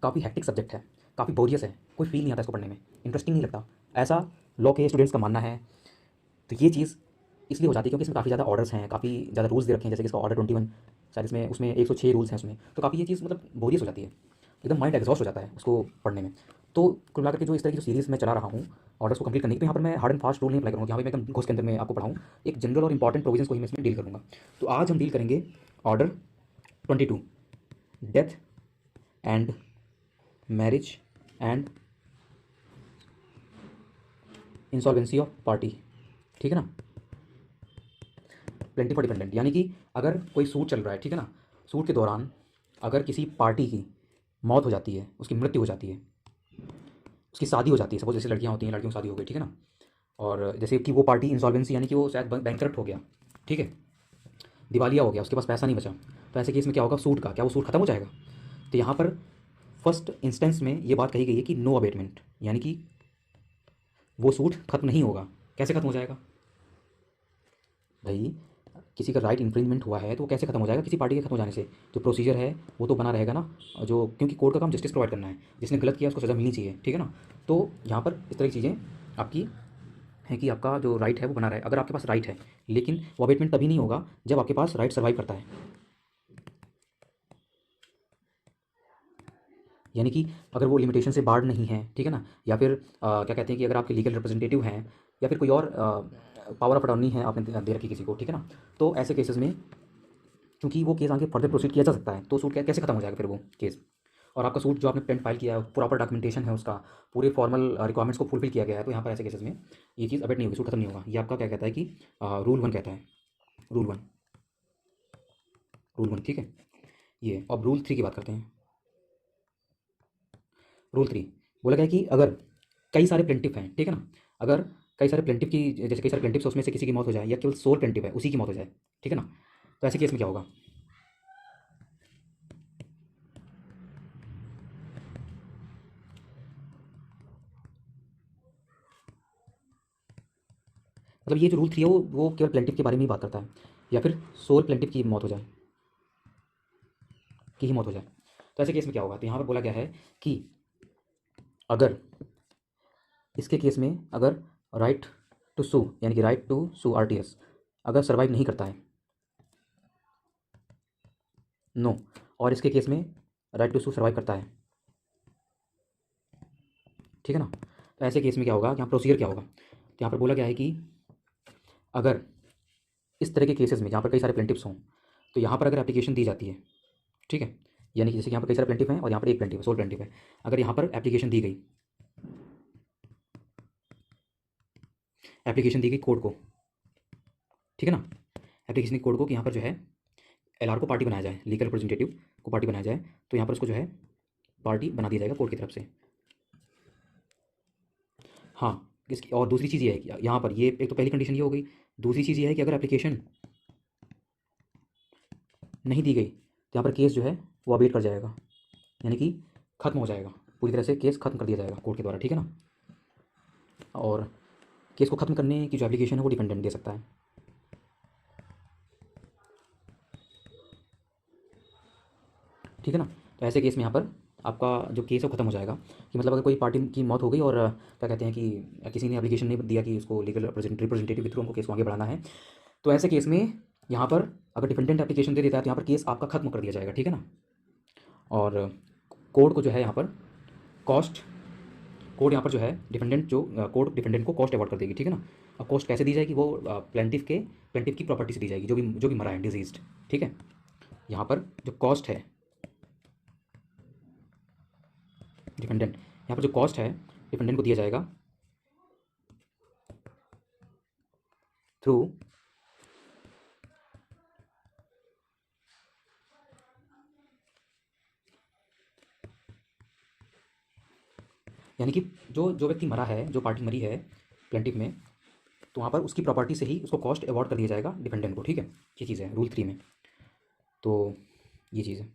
काफ़ी hectic subject है, काफ़ी बोरियस है, कोई फील नहीं आता इसको पढ़ने में, इंटरेस्टिंग नहीं लगता, ऐसा लॉ के स्टूडेंट्स का मानना है। तो ये चीज़ इसलिए हो जाती है क्योंकि इसमें काफ़ी ज़्यादा ऑर्डर्स हैं, काफ़ी ज़्यादा रूल्स दे रखे हैं, जैसे कि इसका ऑर्डर 21 शायद, इसमें उसमें 106 रूल्स हैं उसमें, तो काफ़ी ये चीज़ मतलब बोरियस हो जाती है, एकदम माइंड एग्जॉस्ट हो जाता है उसको पढ़ने में। तो कुल मिलाकर के जो इस तरह की जो सीरीज़ मैं चला रहा हूँ ऑर्डर्स को कंप्लीट करने की, तो यहाँ पर मैं हार्ड एंड फास्ट रूल नहीं अप्लाई करूँगा, यहाँ पे मैं एकदम घुस के अंदर में आपको पढ़ाऊँ, एक जनरल और इंपॉर्टेंट प्रोविजंस को ही मैं इसमें डील करूँगा। तो आज हम डील करेंगे order 22, death and marriage and insolvency of party, ठीक है ना। प्लेंटी फॉर डिपेंडेंट, यानी कि अगर कोई सूट चल रहा है, ठीक है ना, सूट के दौरान अगर किसी पार्टी की मौत हो जाती है, उसकी मृत्यु हो जाती है, उसकी शादी हो जाती है, सपोज जैसे लड़कियां होती हैं, लड़कियों की शादी हो गई, ठीक है ना, और जैसे कि वो पार्टी इंसॉल्वेंसी यानी कि वो शायद बैंकरप्ट हो गया, ठीक है, दिवालिया हो गया, उसके पास पैसा नहीं बचा, तो ऐसे केस में क्या होगा, सूट का क्या वो सूट खत्म हो जाएगा। तो यहाँ पर फर्स्ट इंस्टेंस में ये बात कही गई है कि नो अबेटमेंट, यानी कि वो सूट खत्म नहीं होगा। कैसे खत्म हो जाएगा भाई, किसी का राइट इन्फ्रिंजमेंट हुआ है तो वो कैसे खत्म हो जाएगा किसी पार्टी के खत्म हो जाने से, जो प्रोसीजर है वो तो बना रहेगा ना, जो क्योंकि कोर्ट का काम जस्टिस प्रोवाइड करना है, जिसने गलत किया उसको सज़ा मिलनी चाहिए, ठीक है ना। तो यहाँ पर इस तरह की चीज़ें आपकी है कि आपका जो राइट है वो बना रहे, अगर आपके पास राइट है, लेकिन वो अबेटमेंट तभी नहीं होगा जब आपके पास राइट सर्वाइव करता है, यानी कि अगर वो लिमिटेशन से बार्ड नहीं है, ठीक है ना, या फिर क्या कहते हैं कि अगर आपके लीगल रिप्रेजेंटेटिव हैं, या फिर कोई और पावर ऑफ अटॉर्नी है आपने दे रखी किसी को, ठीक है ना, तो ऐसे केसेस में क्योंकि वो केस आगे फर्दर प्रोसीड किया जा सकता है, तो सूट कैसे खत्म हो जाएगा फिर वो केस। और आपका सूट जो आपने पेटेंट फाइल किया है, प्रॉपर डॉक्यूमेंटेशन है उसका, पूरे फॉर्मल रिक्वायरमेंट्स को फुलफिल किया गया है, तो यहाँ पर ऐसे केसेस में ये चीज़ अबेट नहीं होगी, सूट खत्म नहीं होगा। ये आपका क्या कहता है कि रूल 1 कहता है, रूल 1, रूल 1, ठीक है। ये अब रूल 3 की बात करते हैं। रूल 3 बोला गया है कि अगर कई सारे प्लेंटिफ हैं, ठीक है ना, अगर कई सारे प्लेंटिफ की, जैसे कई सारे प्लेंटिफ्स उसमें से किसी की मौत हो जाए, या केवल सोल प्लेंटिफ है उसी की मौत हो जाए, ठीक है ना, तो ऐसे केस में क्या होगा। मतलब ये जो रूल 3 है वो केवल प्लेंटिफ के बारे में ही बात करता है, या फिर सोल प्लेंटिफ की मौत हो जाए, की ही मौत हो जाए, तो ऐसे केस में क्या होगा। तो यहाँ पर बोला गया है कि अगर इसके केस में अगर राइट टू सू, यानी कि राइट टू सू आरटीएस अगर सर्वाइव नहीं करता है, नो, और इसके केस में राइट टू सू सर्वाइव करता है, ठीक है ना, तो ऐसे केस में क्या होगा, यहाँ प्रोसीजर क्या होगा। तो यहाँ पर बोला गया है कि अगर इस तरह के केसेस में जहाँ पर कई सारे प्लेंटिफ्स हों, तो यहाँ पर अगर एप्लीकेशन दी जाती है, ठीक है, यानी कि जैसे कि यहाँ पर कई सारे प्लेंटिफ हैं और यहाँ पर एक प्लेंटिफ है, सोल प्लेंटिफ है, अगर यहाँ पर एप्लीकेशन दी गई कोर्ट को, ठीक है ना, एप्लीकेशन दी कोर्ट को कि यहाँ पर जो है एलआर को पार्टी बनाया जाए, लीगल रिप्रेजेंटेटिव को पार्टी बनाया जाए, तो यहाँ पर उसको जो है पार्टी बना दिया जाएगा कोर्ट की तरफ से। हाँ, इसकी और दूसरी चीज़ ये है कि यहाँ पर ये एक तो पहली कंडीशन ये हो गई, दूसरी चीज़ ये है कि अगर एप्लीकेशन नहीं दी गई तो यहाँ पर केस जो है वो अवेट कर जाएगा, यानी कि खत्म हो जाएगा, पूरी तरह से केस खत्म कर दिया जाएगा कोर्ट के द्वारा, ठीक है ना। और केस को खत्म करने की जो एप्लीकेशन है वो डिपेंडेंट दे सकता है, ठीक है ना। तो ऐसे केस में यहाँ पर आपका जो केस है वो खत्म हो जाएगा, कि मतलब अगर कोई पार्टी की मौत हो गई और क्या कहते हैं कि किसी ने एप्लीकेशन नहीं दिया कि उसको लीगल रिप्रेजेंटेटिव के थ्रू हमको केस को आगे बढ़ाना है, तो ऐसे केस में यहाँ पर अगर डिफेंडेंट एप्लीकेशन दे देता है तो यहाँ पर केस आपका खत्म कर दिया जाएगा, ठीक है ना। और कोर्ट को जो है यहाँ पर कॉस्ट, कोर्ट यहाँ पर जो है डिफेंडेंट जो कोर्ट डिफेंडेंट को कॉस्ट अवॉर्ड कर देगी, ठीक है ना। अब कॉस्ट कैसे दी जाएगी, वो प्लेंटिफ की प्रॉपर्टी से दी जाएगी, जो भी मरा है डिजीज्ड, ठीक है। यहाँ पर जो कॉस्ट है डिफेंडेंट, यहाँ पर जो कॉस्ट है डिफेंडेंट को दिया जाएगा थ्रू, यानी कि जो जो व्यक्ति मरा है, जो पार्टी मरी है प्लेंटिफ में, तो वहाँ पर उसकी प्रॉपर्टी से ही उसको कॉस्ट अवॉर्ड कर दिया जाएगा डिफेंडेंट को, ठीक है। ये चीज़ है रूल 3 में, तो ये चीज़ है।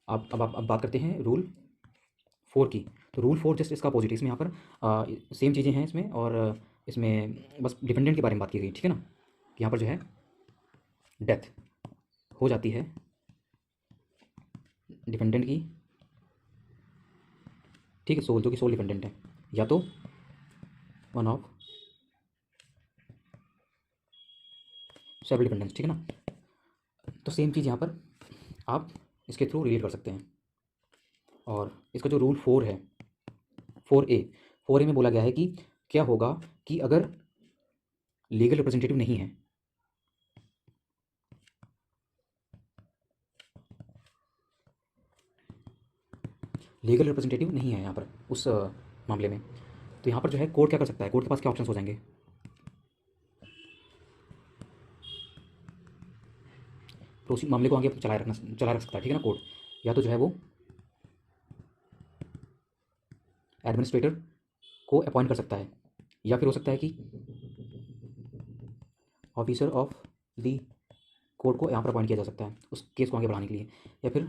अब बात करते हैं रूल 4 की। तो रूल 4 जस्ट इसका अपोजिट है, इसमें यहाँ पर सेम चीज़ें हैं इसमें, और इसमें बस डिपेंडेंट के बारे में बात की गई, ठीक है ना। यहाँ पर जो है डेथ हो जाती है डिपेंडेंट की, ठीक है, सोल जो कि सोल डिपेंडेंट है, या तो वन ऑफ सेवरल डिपेंडेंस, ठीक है ना। तो सेम चीज़ यहाँ पर आप इसके थ्रू रिलेट कर सकते हैं। और इसका जो रूल 4 है, 4A में बोला गया है कि क्या होगा कि अगर लीगल रिप्रेजेंटेटिव नहीं है, लीगल रिप्रेजेंटेटिव नहीं है यहाँ पर उस मामले में, तो यहाँ पर जो है कोर्ट क्या कर सकता है, कोर्ट के पास क्या ऑप्शंस हो जाएंगे, प्रोसी मामले को आगे चलाए रख सकता है, ठीक है ना कोर्ट। या तो जो है वो एडमिनिस्ट्रेटर को अपॉइंट कर सकता है, या फिर हो सकता है कि ऑफिसर ऑफ द कोर्ट को यहाँ पर अपॉइंट किया जा सकता है उस केस को आगे बढ़ाने के लिए, या फिर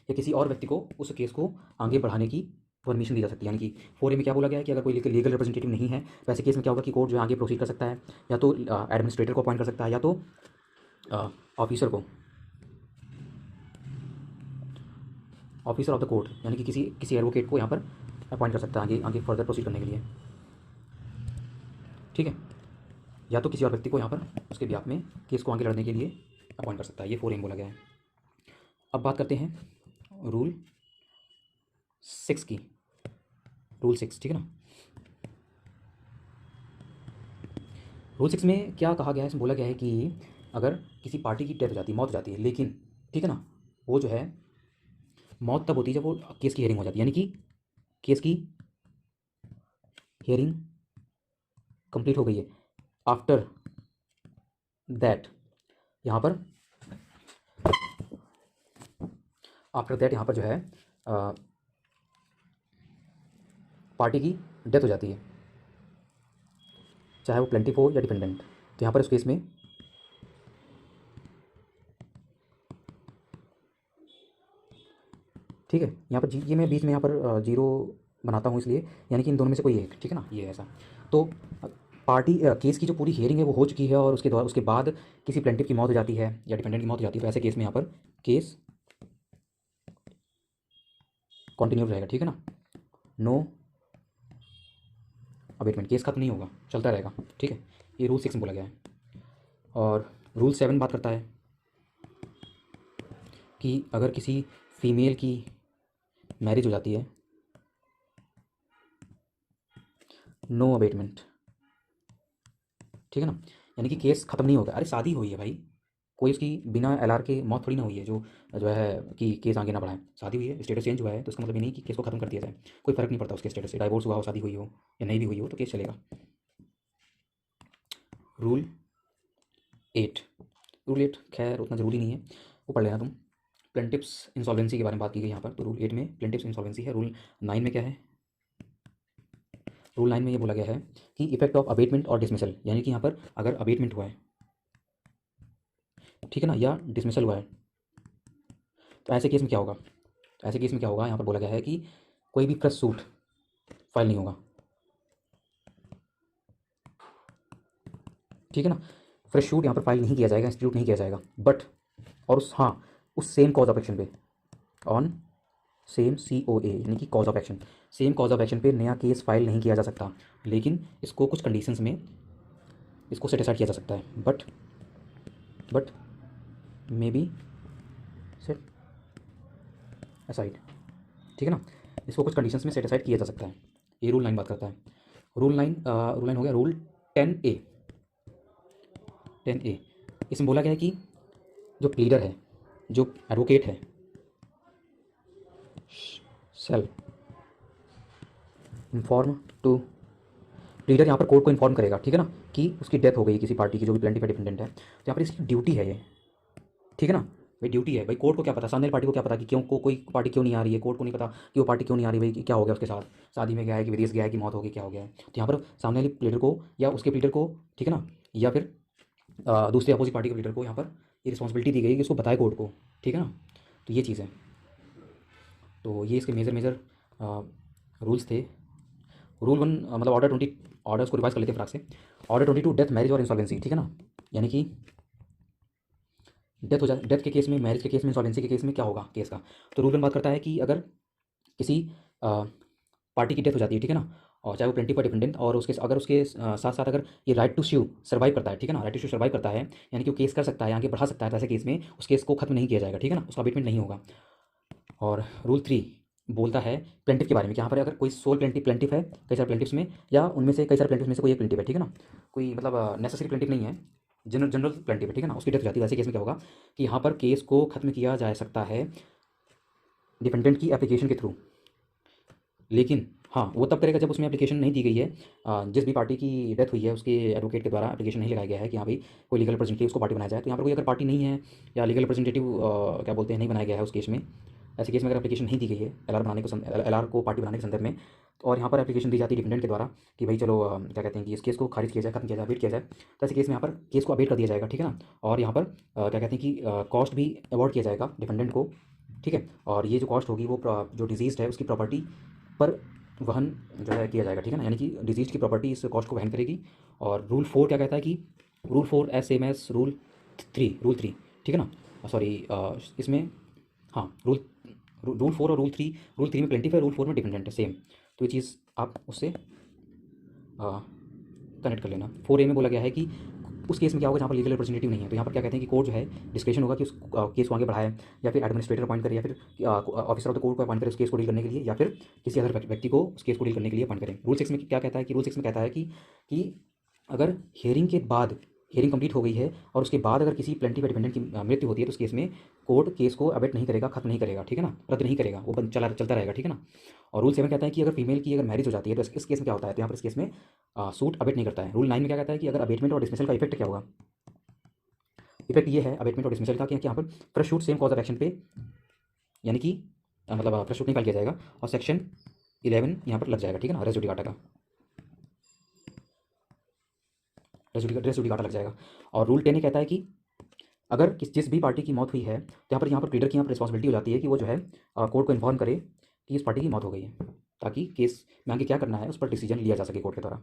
या किसी और व्यक्ति को उस केस को आगे बढ़ाने की परमिशन दी जा सकती है। यानी कि 4A में क्या बोला गया है कि अगर कोई लीगल रिप्रेजेंटेटिव नहीं है तो ऐसे केस में क्या होगा कि कोर्ट जो है आगे प्रोसीड कर सकता है, या तो एडमिनिस्ट्रेटर को अपॉइंट कर सकता है, या तो ऑफिसर ऑफ द कोर्ट यानी कि किसी एडवोकेट को यहाँ पर अपॉइंट कर सकता है आगे आगे फर्दर प्रोसीड करने के लिए, ठीक है। या तो किसी और व्यक्ति को यहाँ पर उसके बिहाफ में केस को आगे लड़ने के लिए अपॉइंट कर सकता है, ये 4A में बोला गया है। अब बात करते हैं रूल 6 की, रूल 6, ठीक है ना। रूल 6 में क्या कहा गया है, इसमें बोला गया है कि अगर किसी पार्टी की डेथ हो जाती है, मौत हो जाती है, लेकिन ठीक है ना, वो जो है मौत तब होती है जब वो केस की हियरिंग हो जाती है, यानी कि केस की हियरिंग कंप्लीट हो गई है। आफ्टर दैट यहाँ पर यहाँ पर जो है पार्टी की डेथ हो जाती है, चाहे वो प्लेंटिफ हो या डिपेंडेंट। तो यहाँ पर उस केस में ठीक है, यहाँ पर ये मैं बीच में यहाँ पर जीरो बनाता हूँ इसलिए, यानी कि इन दोनों में से कोई एक, ठीक है ना, ये ऐसा। तो पार्टी केस की जो पूरी हियरिंग है वो हो चुकी है और उसके बाद किसी प्लेंटिफ की मौत हो जाती है या डिपेंडेंट की मौत हो जाती है, तो ऐसे केस में यहाँ पर केस कंटिन्यू रहेगा, ठीक है ना, नो अबेटमेंट, केस खत्म नहीं होगा, चलता रहेगा, ठीक है। ये रूल 6 में बोला गया है। और रूल 7 बात करता है कि अगर किसी फीमेल की मैरिज हो जाती है, नो अबेटमेंट, ठीक है ना, यानी कि केस खत्म नहीं होगा। अरे शादी हुई है भाई, कोई उसकी बिना LR के मौत थोड़ी ना हुई है जो जो है कि केस आगे ना बढ़ाए। शादी हुई है, स्टेटस चेंज हुआ है, तो इसका मतलब ये नहीं कि केस को खत्म कर दिया जाए, कोई फर्क नहीं पड़ता उसके स्टेटस से, डाइवोर्स हुआ हो, शादी हुई हो या नहीं भी हुई हो, तो केस चलेगा। रूल 8, रूल 8 खैर उतना ज़रूरी नहीं है, वो पढ़ लेना तुम। प्लेंटिफ्स इंसॉल्वेंसी के बारे में बात की गई यहाँ पर, तो रूल 8 में प्लेंटिफ्स इंसॉल्वेंसी है। रूल 9 में क्या है, रूल 9 में ये बोला गया है कि इफेक्ट ऑफ अबेटमेंट और डिसमिसल, यानी कि यहाँ पर अगर अबेटमेंट हुआ है, ठीक है ना, या डिसमिसल हुआ है, तो ऐसे केस में क्या होगा, ऐसे केस में क्या होगा, यहाँ पर बोला गया है कि कोई भी फ्रेश सूट फाइल नहीं होगा, ठीक है ना, फ्रेश शूट यहाँ पर फाइल नहीं किया जाएगा, इंस्टीट्यूट नहीं किया जाएगा, बट और उस सेम कॉज ऑफ एक्शन पे, ऑन सेम COA यानी कि cause of action, same cause of action पे नया केस फाइल नहीं किया जा सकता, लेकिन इसको कुछ कंडीशंस में इसको सेटिस्फाइड किया जा सकता है, but may be set aside, ठीक है ना, इसको कुछ कंडीशंस में सेटिस्फाइड किया जा सकता है। ये रूल 9 बात करता है। रूल 9 हो गया। रूल 10A, 10A इसमें बोला गया है कि जो प्लीडर है, जो एडवोकेट है, सेल इन्फॉर्म टू, प्लीडर यहाँ पर कोर्ट को इन्फॉर्म करेगा, ठीक है ना, कि उसकी डेथ हो गई किसी पार्टी की जो भी प्लेंटिफ डिपेंडेंट है, तो यहाँ पर इसकी ड्यूटी है ये, ठीक है ना, भाई ड्यूटी है। भाई कोर्ट को क्या पता, सामने वाली पार्टी को क्या पता कि कोई पार्टी क्यों नहीं आ रही है, कोर्ट को नहीं पता कि वो पार्टी क्यों नहीं आ रही, भाई क्या हो गया उसके साथ, शादी में गया है कि विदेश गया है कि मौत हो गई, क्या हो गया है। तो यहाँ पर सामने वाली प्लीडर को या उसके प्लीडर को, ठीक है ना, या फिर दूसरे अपोजिट पार्टी के प्लीडर को यहाँ पर ये रिस्पॉन्सिबिलिटी दी गई कि उसको बताए कोर्ट को, ठीक है ना। तो ये चीज़ है, तो ये इसके मेजर रूल्स थे। रूल 1 मतलब ऑर्डर्स को रिवाइज कर लेते हैं फटाक से। ऑर्डर 22 डेथ, मैरिज और इंसॉल्वेंसी, ठीक है ना, यानी कि डेथ के केस में, मैरिज के केस में, इंसॉल्वेंसी के केस में क्या होगा केस का। तो रूल 1 बात करता है कि अगर किसी पार्टी की डेथ हो जाती है, ठीक है ना, और चाहे वो प्लेंटिफ या डिपेंडेंट, और उसके अगर उसके साथ साथ अगर ये राइट टू स्यू सर्वाइव करता है, ठीक है ना, राइट टू स्यू सर्वाइव करता है, यानी कि वो केस कर सकता है, आगे बढ़ा सकता है, तो ऐसे केस में उस केस को खत्म नहीं किया जाएगा, ठीक है ना, उसका अबेटमेंट नहीं होगा। और रूल 3 बोलता है प्लेंटिफ के बारे में कि यहाँ पर अगर कोई सोल प्लेंटिफ है कई सारे प्लेंटिफ्स में, या उनमें से कई सारे प्लेंटिफ्स में से कोई एक प्लेंटिफ है, ठीक है ना, कोई मतलब नेसेसरी प्लेंटिफ नहीं है, जनरल प्लेंटिफ है, ठीक है ना, उसकी डेथ हो जाती है, वैसे केस में क्या होगा कि यहाँ पर केस को खत्म किया जा सकता है डिपेंडेंट की एप्लीकेशन के थ्रू। लेकिन हाँ, वो तब करेगा जब उसमें एप्लीकेशन नहीं दी गई है, जिस भी पार्टी की डेथ हुई है उसके एडवोकेट के द्वारा एप्लीकेशन नहीं लगाया गया है कि हाँ भाई कोई लीगल रिप्रेजेंटेटिव उसको पार्टी बनाया जाए। तो यहाँ पर कोई अगर पार्टी नहीं है या लीगल रिप्रेजेंटेटिव क्या बोलते हैं नहीं बनाया गया है उस केस में, ऐसे केस में अगर एप्लीकेशन नहीं दी गई है एल को पार्टी बनाने के संदर्भ में, और यहाँ पर एप्लीकेशन दी जाती है डिपेंडेंट के द्वारा कि भाई चलो क्या कहते हैं कि इस केस को खारिज किया जाए, खत्म किया जाए, अबेट किया जाए, तो ऐसे केस में यहाँ पर केस को अबेट कर दिया जाएगा, ठीक है ना, और यहाँ पर क्या कहते हैं कि कॉस्ट भी अवॉर्ड किया जाएगा डिपेंडेंट को, ठीक है, और ये जो कॉस्ट होगी वो जो डिजीज़ है उसकी प्रॉपर्टी पर वहन जो है किया जाएगा, ठीक है ना, यानी कि डिजीज की प्रॉपर्टी इस कॉस्ट को वहन करेगी। और रूल 4 क्या कहता है कि rule 4 as same as rule 3, ठीक है ना, सॉरी इसमें हाँ रूल 4 और रूल 3 में प्लेंटिफ है, रूल 4 में डिपेंडेंट है, सेम। तो ये चीज़ आप उससे कनेक्ट कर लेना। 4A में बोला गया है कि उस केस में क्या होगा जहाँ पर लीगल रिप्रेजेंटेटिव नहीं है, तो यहाँ पर क्या कहते हैं कि कोर्ट जो है डिस्क्रेशन होगा कि उस केस को आगे बढ़ाए, या फिर एडमिनिस्ट्रेटर अपॉइंट करे, या फिर ऑफिसर ऑफ द कोर्ट को अपॉइंट करे उस केस को डील करने के लिए, या फिर किसी अदर व्यक्ति को उस केस को डील करने के लिए अपॉइंट करें। रूल 6 में क्या कहता है कि रूल 6 में कहता है कि अगर हियरिंग के बाद हियरिंग कंप्लीट हो गई है और उसके बाद अगर किसी प्लेंटिफ या डिपेंडेंट की मृत्यु होती है तो उस केस में कोर्ट केस को अबेट नहीं करेगा, खत्म नहीं करेगा, ठीक है ना, रद्द नहीं करेगा, वो चलता रहेगा, ठीक है ना। और रूल 7 कहता है कि अगर फीमेल की अगर मैरिज हो जाती है तो इस केस में क्या होता है, तो यहाँ पर इस केस में सूट अबेट नहीं करता है। रूल 9 में क्या कहता है कि अगर अबेटमेंट और डिसमिसल का इफेक्ट क्या होगा, इफेक्ट ये है अबेटमेंट और डिसमिसल का कि यहाँ पर fresh shoot same cause of action पे, यानी कि मतलब फ्रेश शूट नहीं फाइल किया जाएगा, और सेक्शन 11 यहाँ पर लग जाएगा, ठीक है ना, रेस जुडिकाटा का रेस जुडिकाटा लग जाएगा। और रूल 10 ये कहता है कि अगर जिस भी पार्टी की मौत हुई है तो यहाँ पर प्लीडर की यहाँ पर रिस्पॉन्सिबिलिटी हो जाती है कि वो जो है कोर्ट को इन्फॉर्म करे कि इस पार्टी की मौत हो गई है, ताकि केस में आगे क्या करना है उस पर डिसीजन लिया जा सके कोर्ट के द्वारा।